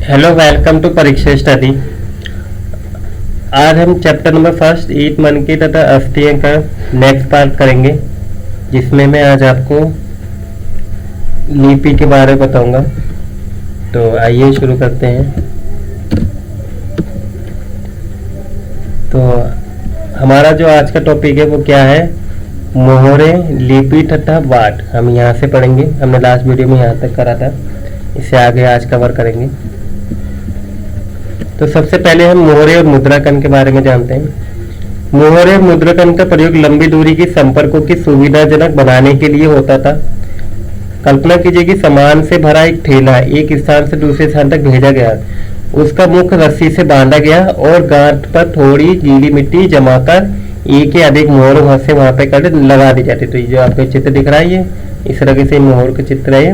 Hello, welcome to परीक्षा study. आज हम चैप्टर नंबर फर्स्ट ईट मन की तथा अस्थियों का नेक्स्ट पार्ट करेंगे, जिसमें मैं आज आपको लिपि के बारे में बताऊंगा। तो आइए शुरू करते हैं। तो हमारा जो आज का टॉपिक है वो क्या है? मोहरे, लिपि तथा वाट। हम यहाँ से पढ़ेंगे। हमने लास्ट वीडियो में यहाँ तक करा था, इससे आगे आज कवर करेंगे। तो सबसे पहले हम मोहरे और मुद्राकन के बारे में जानते हैं। मोहरे और मुद्राकन का प्रयोग लंबी दूरी की संपर्कों की सुविधाजनक बनाने के लिए होता था। कल्पना कीजिए कि सामान से भरा एक ठेला एक स्थान से दूसरे स्थान तक भेजा गया। उसका मुख रस्सी से बांधा गया और गांठ पर थोड़ी गीली मिट्टी जमाकर एक या अधिक मोहर वहां से वहां पे कर लगा दी जाती। तो ये जो आपको चित्र दिख रहा है, ये इस तरह से मोहर का चित्र है।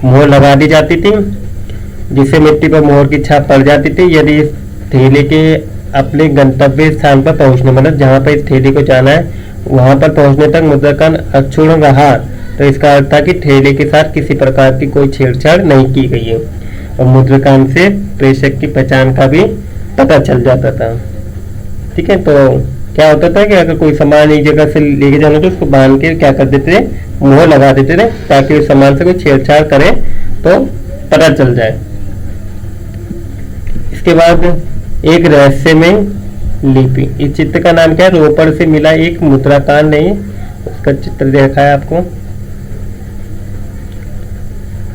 मोहर लगा दी जाती थी, जिससे मिट्टी पर मोहर की छाप पड़ जाती थी। यदि इस थैले के अपने गंतव्य स्थान पर पहुंचने, मतलब जहां पर इस थैले को जाना है वहां पर पहुंचने तक मुद्राकन अक्षुण्ण रहा, तो इसका अर्थ था कि थैले के साथ किसी प्रकार की कोई छेड़छाड़ नहीं की गई है। और मुद्राकन से प्रेषक की पहचान का भी पता चल जाता था। ठीक है, तो क्या होता था कि अगर कोई सामान एक जगह से लेके जाना तो उसको बांध के क्या कर देते थे, मोहर लगा देते थे, ताकि उस सामान से कोई छेड़छाड़ करे तो पता चल जाए। इसके बाद एक रहस्यमय लिपि। इस चित्र का नाम क्या है? रोपड़ से मिला एक मुद्राकान ने उसका चित्र देखा है आपको।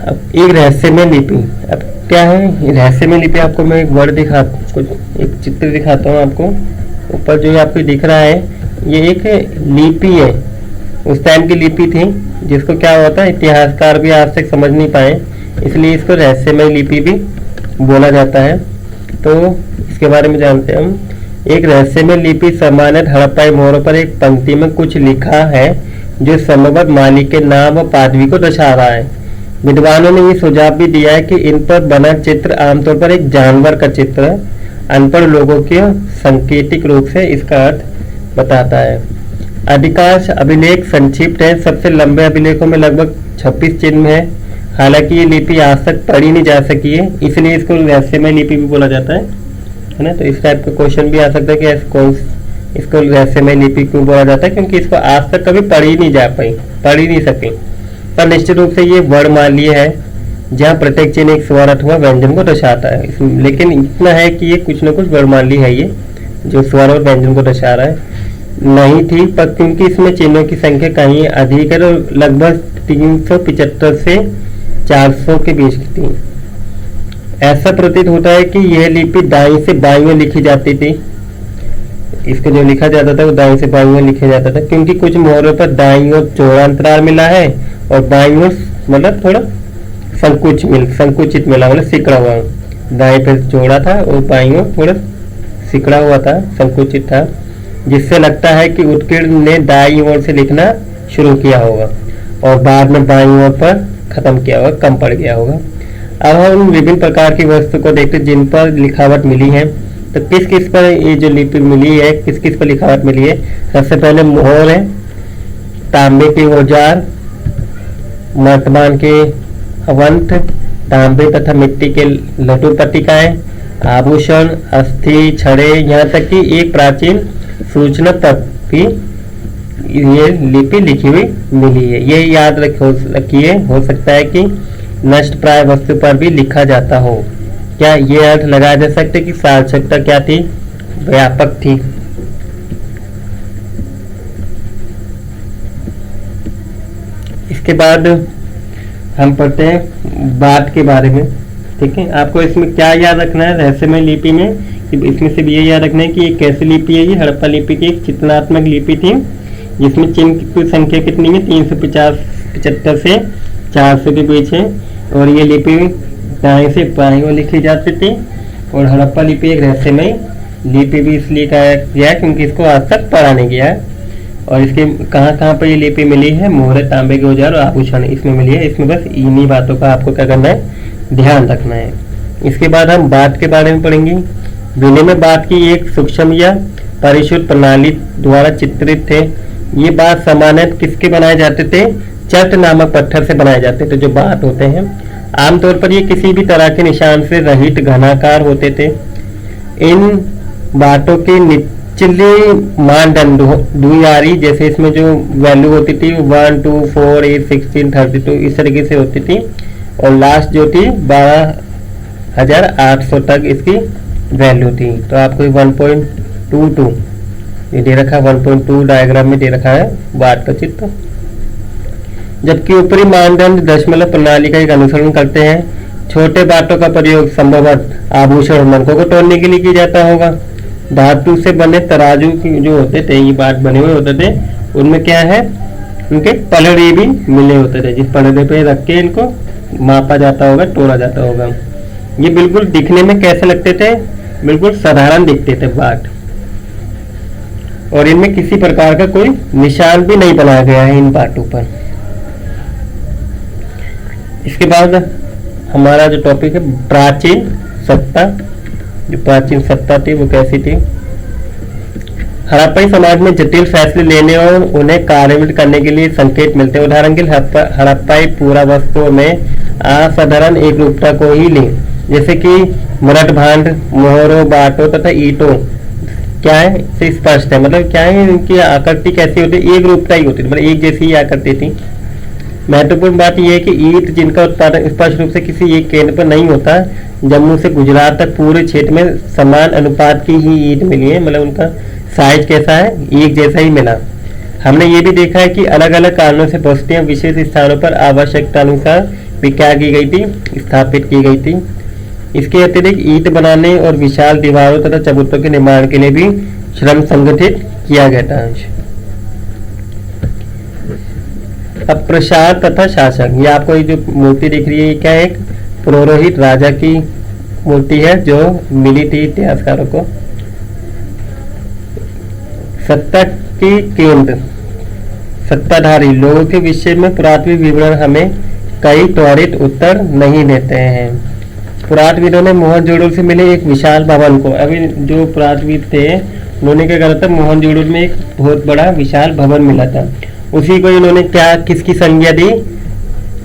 अब एक रहस्यमय लिपि, अब क्या है रहस्यमय लिपि? आपको मैं एक वर्ड एक चित्र दिखाता हूँ आपको। ऊपर जो आपको दिख रहा है ये एक लिपि है। उस टाइम की लिपि थी, जिसको क्या होता है इतिहासकार भी आज तक समझ नहीं पाए, इसलिए इसको रहस्यमय लिपि भी बोला जाता है। तो इसके बारे में जानते हैं हम। एक रहस्यमय लिपि सामान्य हड़प्पाई मोहरों पर एक पंक्ति में कुछ लिखा है जो संभवतः मालिक के नाम और पदवी को दर्शा रहा है। विद्वानों ने ये सुझाव भी दिया है कि इन पर बना चित्र आमतौर पर एक जानवर का चित्र है। अनपढ़ लोगों के सांकेतिक रूप से इसका अर्थ बताता है। अधिकांश अभिलेख संक्षिप्त है। सबसे लंबे अभिलेखों में लगभग 26 चिन्ह है। हालांकि ये लिपि आज तक पढ़ी नहीं जा सकी है, इसलिए इसको रहस्यमय लिपि भी बोला जाता है ना। तो इस टाइप का क्वेश्चन भी आ सकता है कि इसको रहस्यमय लिपि क्यों बोला जाता है, क्योंकि इसको आज तक कभी पढ़ी नहीं जा पाई, पढ़ ही नहीं सके। पर निश्चित रूप से ये वर्णमालीय है, जहाँ प्रत्येक चिन्ह एक स्वर अथवा व्यंजन को दर्शाता है। लेकिन इतना है कि ये कुछ न कुछ वर्णमाली है, ये जो स्वर और व्यंजन को दर्शा रहा है। नहीं थी, पर क्योंकि इसमें चिन्हों की संख्या कहीं अधिक है, तो लगभग 375 से 400 के बीच की थी। ऐसा प्रतीत होता है कि यह लिपि दाईं से बाईं में लिखी जाती थी। इसको जो लिखा जाता था वो दाईं से बाईं में लिखा जाता था, क्योंकि कुछ मोहरों पर दाईं ओर चौड़ा अंतराल मिला है और बाईं ओर मतलब थोड़ा संकुचित मिला, मतलब सिकड़ा हुआ। दाएं पे चौड़ा था और बाईं ओर थोड़ा सिकड़ा हुआ था, संकुचित था, जिससे लगता है कि उत्कीर्ण ने दाईं ओर से लिखना शुरू किया होगा और बाद में बाईं ओर पर खत्म किया होगा, कम पड़ गया होगा। अब हम विभिन्न प्रकार की वस्तु को देखते जिन पर लिखावट मिली है। तो किस किस पर ये जो लिपि मिली है, किस किस पर लिखावट मिली है? सबसे पहले मोहर है, तांबे के औजार, वर्तमान के अवंत, तांबे तथा मिट्टी के लटू पट्टिकाएं, आभूषण, अस्थि, छड़े, यहाँ तक कि एक प्राचीन सूचना तक भी ये लिपि लिखी हुई मिली है। ये याद रखिए, हो सकता है कि नष्ट प्राय वस्तु पर भी लिखा जाता हो। क्या ये अर्थ लगाया जा सकता है कि सार्थकता क्या थी? व्यापक थी। इसके बाद हम पढ़ते हैं बात के बारे में। ठीक है, आपको इसमें क्या याद रखना है रहस्यमय लिपि में? इसमें से भी ये याद रखना है कि ये कैसी लिपि है। ये हड़प्पा लिपि की एक चित्रणात्मक लिपि थी, जिसमें चिन्ह की संख्या कितनी है? 375 से 400 के बीच है। और ये लिपि दाएं से बाएं ओर लिखी जाती थी। और हड़प्पा लिपि एक रहस्यमय लिपि भी इसलिए कहा गया क्योंकि इसको आज तक पढ़ा नहीं गया है। और इसके कहाँ पर ये लिपि मिली है? मोहरे, तांबे के औजार और आभूषण इसमें मिली है। इसमें बस इन्हीं बातों का आपको क्या करना है, ध्यान रखना है। इसके बाद हम बात के बारे में पढ़ेंगे। विनिमय बात की एक सूक्ष्म या परिशुद्ध प्रणाली द्वारा चित्रित थे। ये बात सामान्यतः किसके बनाए जाते थे? चट नामक पत्थर से बनाए जाते थे, जो बात होते हैं। आमतौर पर ये किसी भी तरह के निशान से रहित घनाकार होते थे। इन बाटों के निचले मानदंड द्विआरी, जैसे इसमें जो वैल्यू होती थी 1, 2, 4, 8, 16, 32 इस तरीके से होती थी, और लास्ट जो थी 12,800 तक इसकी वैल्यू थी। तो आपको 1.22 ये दे रखा है, 1.2 डायग्राम में दे रखा है वाट का चित्र। जबकि ऊपरी मानदंड दशमलव प्रणाली का एक अनुसरण करते हैं। छोटे बाटों का प्रयोग संभवतः आभूषण और मनकों को तोड़ने के लिए किया जाता होगा। धातु से बने तराजू जो होते थे, ये बाट बने हुए होते थे, उनमें क्या है, उनके पलड़े भी मिले होते थे, जिस पलड़े पे रख के इनको मापा जाता होगा, तोड़ा जाता होगा। ये बिल्कुल दिखने में कैसे लगते थे, बिल्कुल साधारण दिखते थे बाट, और इनमें किसी प्रकार का कोई निशान भी नहीं बनाया गया है इन बाटों पर। इसके बाद हमारा जो टॉपिक है प्राचीन सत्ता। जो प्राचीन सत्ता थी वो कैसी थी? हड़प्पाई समाज में जटिल फैसले लेने और उन्हें कार्यान्वित करने के लिए संकेत मिलते हैं। उदाहरण के लिए हड़प्पाई पुरावस्तुओं में असाधारण एक रूपता को ही लें, जैसे कि मृत भांड, मोहरों, बाटों तथा ईंटों क्या है से स्पष्ट है। मतलब क्या है, इनकी आकृति कैसी होती है, एक रूपता ही होती थी, मतलब एक जैसी ही आकृति थी। महत्वपूर्ण बात यह है कि ईंट जिनका उत्पादन स्पष्ट रूप से किसी एक केंद्र पर नहीं होता, जम्मू से गुजरात तक पूरे क्षेत्र में समान अनुपात की ही ईंट मिली है। मतलब उनका साइज कैसा है, एक जैसा ही मिला। हमने ये भी देखा है कि अलग अलग कारणों से बस्तियां विशेष स्थानों पर आवश्यकता अनुसार भी क्या की गई थी, स्थापित की गई थी। इसके अतिरिक्त ईंट बनाने और विशाल दीवारों तथा चबूतरों के निर्माण के लिए भी श्रम संगठित किया गया था। अब प्रसाद तथा शासक, ये आपको ये जो मूर्ति दिख रही है, ये क्या है, एक पुरोहित राजा की मूर्ति है जो मिली थी इतिहासकारों को। सत्ता की केंद्र, सत्ताधारी लोगों के विषय में पुरातत्व विवरण हमें कई त्वरित उत्तर नहीं देते हैं। पुरातत्वविदों ने मोहनजोदड़ो से मिले एक विशाल भवन को, अभी जो पुरातत्वविद थे उन्होंने क्या करा था, मोहनजोदड़ो में एक बहुत बड़ा विशाल भवन मिला था, उसी को इन्होंने क्या किसकी संज्ञा दी,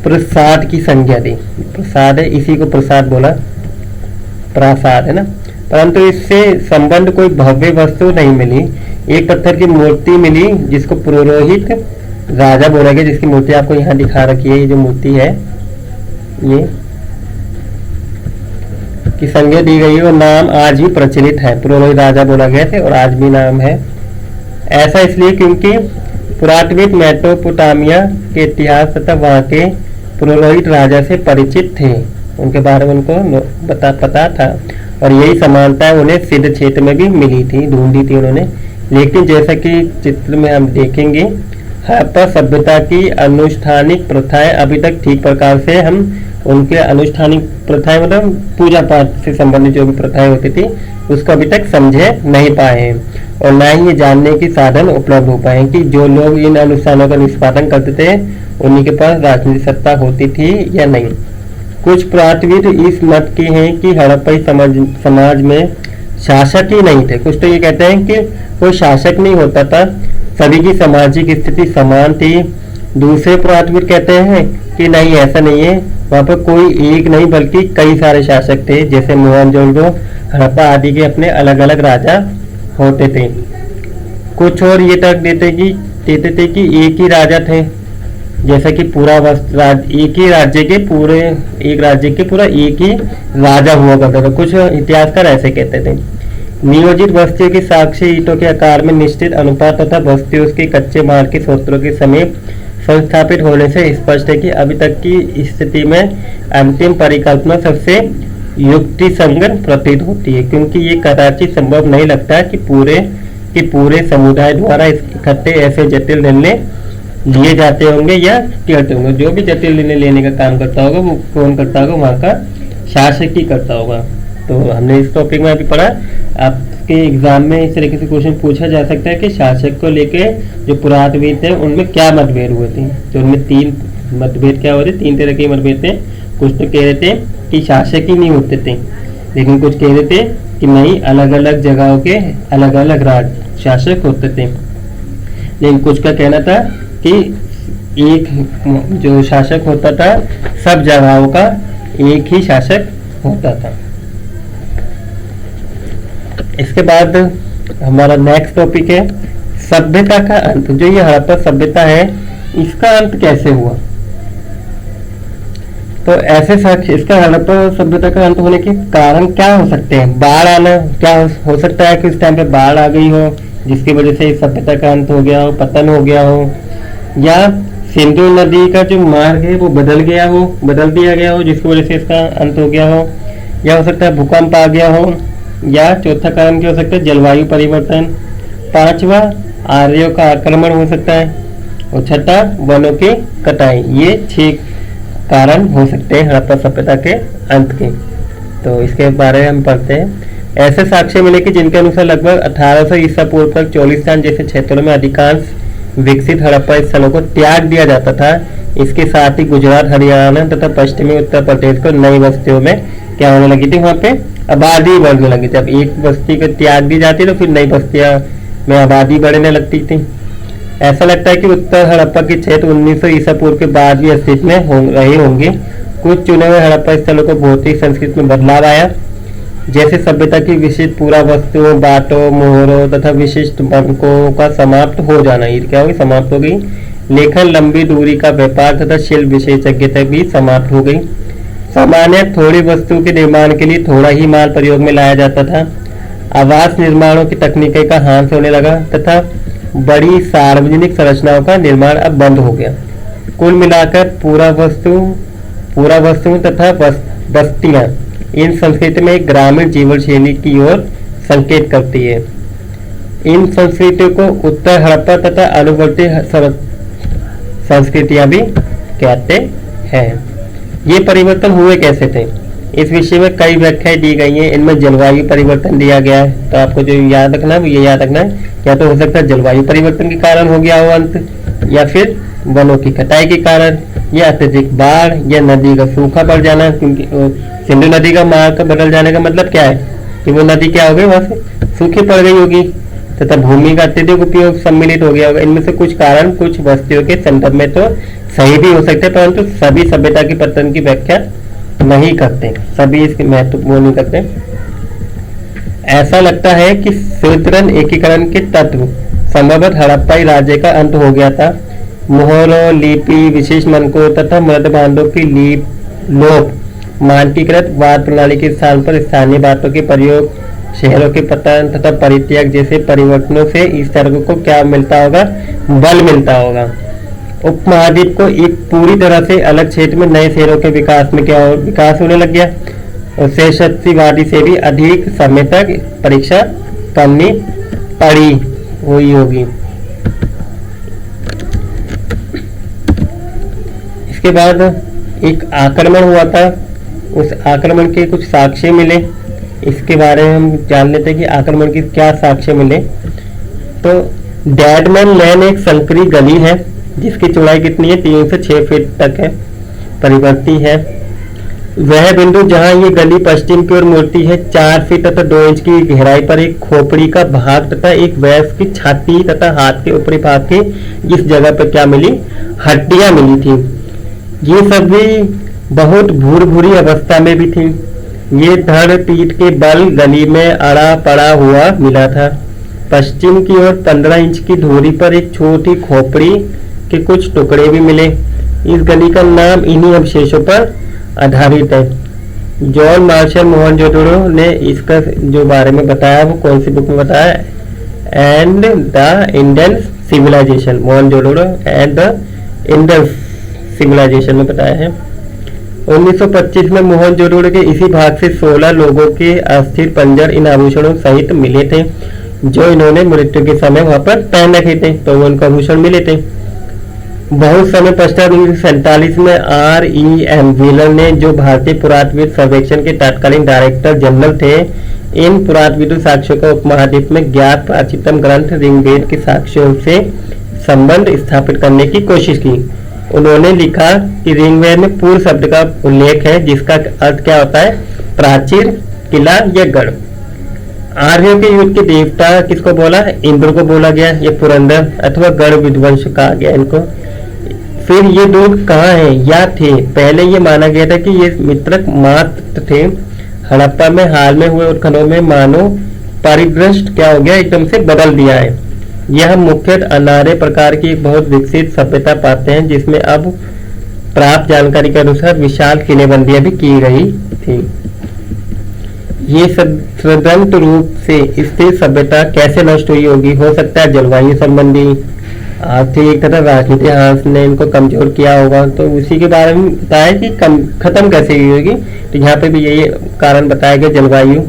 प्रसाद की संज्ञा दी। प्रसाद है, इसी को प्रसाद बोला, प्रासाद है ना। परंतु इससे संबंध कोई भव्य वस्तु नहीं मिली। एक पत्थर की मूर्ति मिली जिसको पुरोहित राजा बोला गया, जिसकी मूर्ति आपको यहाँ दिखा रखी है। ये जो मूर्ति है ये की संज्ञा दी गई है और नाम आज भी प्रचलित है, पुरोहित राजा बोला गया थे और आज भी नाम है। ऐसा इसलिए क्योंकि पुरातत्वविद मेसोपोटामिया के इतिहास तथा वहाँ के पुरोहित राजा से परिचित थे, उनके बारे में उनको पता था, और यही समानता उन्हें सिद्ध क्षेत्र में भी मिली थी, ढूंढी थी उन्होंने। लेकिन जैसा कि चित्र में हम देखेंगे, हड़प्पा सभ्यता की अनुष्ठानिक प्रथाएं अभी तक ठीक प्रकार से हम उनके अनुष्ठानिक प्रथाएं, मतलब पूजा पाठ से संबंधित जो भी प्रथाएं होती थी, उसको अभी तक समझे नहीं पाए हैं, और न ही ये जानने की साधन उपलब्ध हो पाए कि जो लोग इन अनुष्ठानों का निष्पादन करते थे उन्हीं के पास राजनीतिक सत्ता होती थी या नहीं। कुछ पुरातत्वविद इस मत के हैं कि हड़प्पाई समाज में शासक ही नहीं थे। कुछ तो ये कहते हैं कि कोई शासक नहीं होता था, सभी की सामाजिक स्थिति समान थी। दूसरे पुरातत्वविद कहते हैं कि नहीं, ऐसा नहीं है, वहाँ पर कोई एक नहीं बल्कि कई सारे शासक थे, जैसे मोहनजोदड़ो, हड़प्पा आदि के अपने अलग अलग राजा होते थे। कुछ और ये तर्क देते थे कि एक ही राजा थे, जैसा कि पूरा एक ही राज्य के पूरे एक ही राजा हुआ करता था। कुछ इतिहासकार ऐसे कहते थे। नियोजित बस्तियों की साक्ष्य ईंटों के आकार में निश्चित अनुपात तथा बस्तियों के कच्चे माल के स्रोतों के समीप संस्थापित होने से स्पष्ट है कि अभी तक की स्थिति में अंतिम परिकल्पना सबसे युक्ति संगत प्रतीत होती है, क्योंकि ये कदाचित संभव नहीं लगता कि पूरे समुदाय द्वारा इकट्ठे ऐसे जटिल निर्णय लिए जाते होंगे या करते होंगे। जो भी जटिल निर्णय लेने का काम करता होगा वो कौन करता होगा, वहाँ का शासक ही करता होगा। तो हमने इस टॉपिक में अभी पढ़ा। आपके एग्जाम में इस तरीके से क्वेश्चन पूछा जा सकता है कि शासक को लेके जो पुरातत्वविद थे उनमें क्या मतभेद हुए थे। तो उनमें तीन मतभेद क्या होते, तीन तरह के मतभेद थे। कुछ तो कह रहे थे कि शासक ही नहीं होते थे, लेकिन कुछ कह रहे थे कि नहीं, अलग अलग जगहों के अलग अलग राज शासक होते थे। लेकिन कुछ का कहना था कि एक जो शासक होता था, सब जगहों का एक ही शासक होता था। इसके बाद हमारा नेक्स्ट टॉपिक है सभ्यता का अंत। जो ये हड़प्पा सभ्यता है, इसका अंत कैसे हुआ? तो ऐसे साक्ष्य, इसका हड़प्पा सभ्यता का अंत होने के कारण क्या हो सकते हैं? बाढ़ आना, क्या हो सकता है कि उस टाइम पे बाढ़ आ गई हो जिसकी वजह से इस सभ्यता का अंत हो गया हो, पतन हो गया हो, या सिंधु नदी का जो मार्ग है वो बदल दिया गया हो जिसकी वजह से इसका अंत हो गया हो, या हो सकता है भूकंप आ गया हो, या चौथा कारण क्या हो सकता है? जलवायु परिवर्तन, पांचवा आर्यों का आक्रमण हो सकता है, और छठा वनों की कटाई। ये 6 कारण हो सकते हैं हड़प्पा सभ्यता के अंत के। तो इसके बारे में हम पढ़ते हैं। ऐसे साक्ष्य मिले कि जिनके अनुसार लगभग 1800 ईसा पूर्व तक चोलिस्तान जैसे क्षेत्रों में अधिकांश विकसित हड़प्पा स्थलों को त्याग दिया जाता था। इसके साथ ही गुजरात, हरियाणा तथा पश्चिमी उत्तर प्रदेश को नई बस्तियों में क्या होने लगी थी? वहाँ पे आबादी बढ़ने लगी। जब एक बस्ती को त्याग दी जाती तो फिर नई बस्तियां में आबादी बढ़ने लगती थी। ऐसा लगता है कि उत्तर हड़प्पा के क्षेत्र 1900 ईसा पूर्व के बाद भी अस्तित्व में रहे होंगे। कुछ चुने हुए हड़प्पा स्थलों को भौतिक संस्कृति में बदलाव आया, जैसे सभ्यता की विशिष्ट पूरा वस्तुओं, बाटों, मोहरों तथा विशिष्ट बनकों का समाप्त हो जाना। ये क्या होगी? समाप्त हो गई। लेखन, लंबी दूरी का व्यापार तथा शिल्प विशेषज्ञता भी समाप्त हो गई। सामान्य थोड़ी वस्तु के निर्माण के लिए थोड़ा ही माल प्रयोग में लाया जाता था। आवास निर्माणों की तकनीक का ह्रास होने लगा तथा बड़ी सार्वजनिक संरचनाओं का निर्माण अब बंद हो गया। कुल मिलाकर पूरा वस्तु तथा बस्तियां इन संस्कृति में ग्रामीण जीवन शैली की ओर संकेत करती है। इन संस्कृतियों को उत्तर हड़प्पा तथा अनुवर्ती संस्कृतियां भी कहते हैं। ये परिवर्तन हुए कैसे थे? इस विषय में कई व्याख्याएं दी गई हैं। इनमें जलवायु परिवर्तन दिया गया है। तो आपको जो याद रखना है वो ये याद रखना है, या तो हो सकता है जलवायु परिवर्तन के कारण हो गया हो अंत, या फिर वनों की कटाई के कारण, या अत्यधिक बाढ़, या नदी का सूखा बढ़ जाना। क्योंकि सिंधु नदी का मार्ग बदल जाने का मतलब क्या है कि वो नदी क्या हो गई, वहां से सूखी पड़ गई होगी तथा भूमि का अत्यधिक उपयोग सम्मिलित हो गया होगा। इनमें से कुछ कारण कुछ बस्तियों के संदर्भ में तो सही भी हो सकते हैं, परंतु सभी सभ्यता की पतन की व्याख्या नहीं करते, सभी इसके महत्वपूर्ण नहीं करते। ऐसा लगता है कि शूद्रन एकीकरण के तत्व संभवतः हड़प्पाई राज्य का अंत हो गया था। मोहरों, लिपि, विशेष मनकों तथा मृद बांधों की लोप, मानकीकृत वाद प्रणाली के स्थान पर स्थानीय बातों के प्रयोग, शहरों के पतन तथा परित्याग जैसे परिवर्तनों से इस तरह को क्या मिलता होगा? बल मिलता होगा। उपमहाद्वीप को एक पूरी तरह से अलग क्षेत्र में नए शहरों के विकास में क्या विकास होने लग गया, और शेषवादी से भी अधिक समय तक परीक्षा करनी पड़ी हुई होगी। इसके बाद एक आक्रमण हुआ था, उस आक्रमण के कुछ साक्ष्य मिले। इसके बारे में हम जान लेते हैं कि आक्रमण के क्या साक्ष्य मिले। तो डेडमैन लेन एक संकरी गली है जिसकी चौड़ाई कितनी है? 3 से 6 फीट तक है, परिवर्ती है। वह बिंदु जहां ये गली पश्चिम की ओर मुड़ती है, 4 फीट तथा 2 इंच की गहराई पर एक खोपड़ी का भाग तथा एक वयस्क की छाती तथा हाथ के ऊपरी भाग के इस जगह पर क्या मिली? हड्डियां मिली थी। ये सभी बहुत भूरी अवस्था में भी थी। ये धड़ पीठ के बल गली में अड़ा पड़ा हुआ मिला था। पश्चिम की ओर 15 इंच की दूरी पर एक छोटी खोपड़ी के कुछ टुकड़े भी मिले। इस गली का नाम इन्हीं अवशेषों पर आधारित है। जॉन मार्शल मोहनजोदड़ो ने इसका जो बारे में बताया वो कौन सी बुक में बताया? And the Indian civilization, Mohenjodaro and the Indian civilization में बताया है। 1925 में मोहनजोदड़ो के इसी भाग से 16 लोगों के अस्थिर पंजर इन आभूषणों सहित मिले थे जो इन्होंने मृत्यु के समय वहां पर पहन रखे थे, तो वो उनको आभूषण मिले थे। बहुत समय पश्चात 1947 में R.E.M. व्हीलर ने, जो भारतीय पुरातत्व सर्वेक्षण के तत्कालीन डायरेक्टर जनरल थे, इन पुरातत्व साक्ष्यों का उपमहाद्वीप में ज्ञात प्राचीनतम ग्रंथ ऋग्वेद के साक्ष्यों से संबंध स्थापित करने की कोशिश की। उन्होंने लिखा कि ऋग्वेद में पूर्व शब्द का उल्लेख है जिसका अर्थ क्या होता है? प्राचीर, किला या गढ़। आर्यों के युद्ध के देवता किसको बोला? इंद्र को बोला गया। ये पुरंदर अथवा गढ़ विध्वंस कहा गया इनको। फिर ये लोग कहाँ हैं या थे? पहले ये माना गया था कि ये मित्रक मात्र थे। हड़प्पा में हाल में हुए उत्खननों में मानो परिदृश्य क्या हो गया, एकदम से बदल दिया है। यह मुख्यतः अनार्य प्रकार की एक बहुत विकसित सभ्यता पाते हैं, जिसमें अब प्राप्त जानकारी के अनुसार विशाल किलेबंदियां भी की गई थी। ये स्वतंत्र रूप से स्थिर सभ्यता कैसे नष्ट हुई होगी? हो सकता है जलवायु संबंधी, आर्थिक तथा राजनीतिक हाथ ने इनको कमजोर किया होगा। तो उसी के बारे में बताया कि खत्म कैसे हुई होगी। तो यहाँ पे भी यही कारण बताया गया, जलवायु।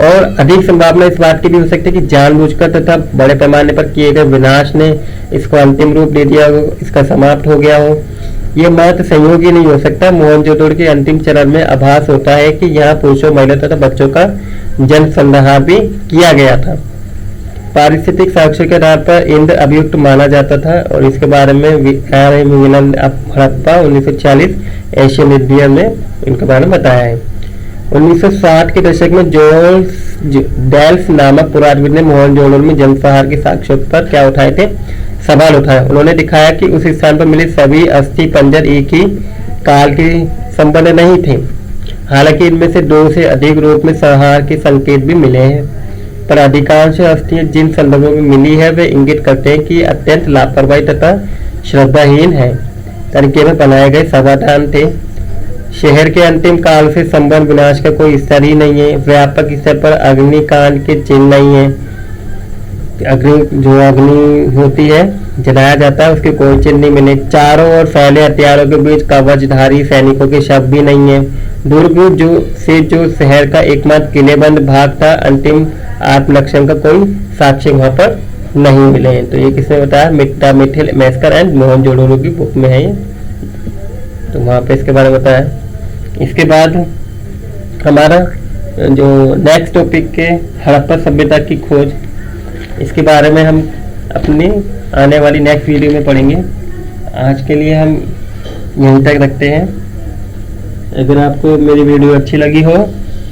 और अधिक संभावना इस बात की भी हो सकती है कि जानबूझकर तथा बड़े पैमाने पर किए गए विनाश ने इसको अंतिम रूप दे दिया हो, इसका समाप्त हो गया हो। ये मात्र संयोग ही नहीं हो सकता। मोहनजोदड़ो के अंतिम चरण में आभास होता है कि यहाँ पुरुषों, महिलाओं तथा बच्चों का जन्म संहार भी किया गया था। पारिस्थितिक साक्ष्य के आधार पर इंद्र अभियुक्त माना जाता था। और इसके बारे में हड़प्पा 1940 एशियन म्यूजियम में इनके बारे में बताया है। 1960 के दशक में डेल्स नामक पुरातत्वविद ने मोहनजोदड़ो में जलसंहार के साक्ष्यों पर क्या उठाए थे? सवाल उठाया। उन्होंने दिखाया कि उस स्थान पर मिले सभी अस्थि पंजर एक ही काल के संबंध नहीं थे। हालांकि इनमें से 2 से अधिक रूप में संहार के संकेत भी मिले हैं, पर अधिकांश अस्थियां जिन संदर्भों में मिली है वे इंगित करते हैं कि अत्यंत लापरवाही तथा श्रद्धाहीन है तरीके में बनाए गए समाधान थे। शहर के अंतिम काल से संबंध विनाश का कोई स्तर ही नहीं है। व्यापक स्तर पर अग्निकांड के चिन्ह नहीं है। अग्नि होती है, जलाया जाता है, उसके कोई चिन्ह नहीं मिले। चारों ओर फैले हथियारों के बीच कवचधारी सैनिकों के शव भी नहीं है। दुर्ग जो शहर का एकमात्र किलेबंद भाग था, अंतिम आत्मलक्षण का कोई साक्ष्य वहां पर नहीं मिले हैं। तो ये किसने बताया? मिथिल मैस्कर एंड मोहनजोदड़ो की बुक में है ये। तो वहां पे इसके बारे में बताया। इसके बाद हमारा जो नेक्स्ट टॉपिक के हड़प्पा सभ्यता की खोज, इसके बारे में हम अपनी आने वाली नेक्स्ट वीडियो में पढ़ेंगे। आज के लिए हम यहीं तक रखते हैं। अगर आपको मेरी वीडियो अच्छी लगी हो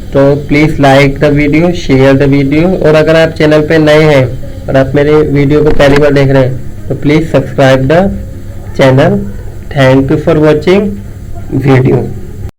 तो please like the video, share the video. और अगर आप चैनल पे नए हैं और आप मेरे वीडियो को पहली बार देख रहे हैं तो please subscribe the channel. Thank you for watching video.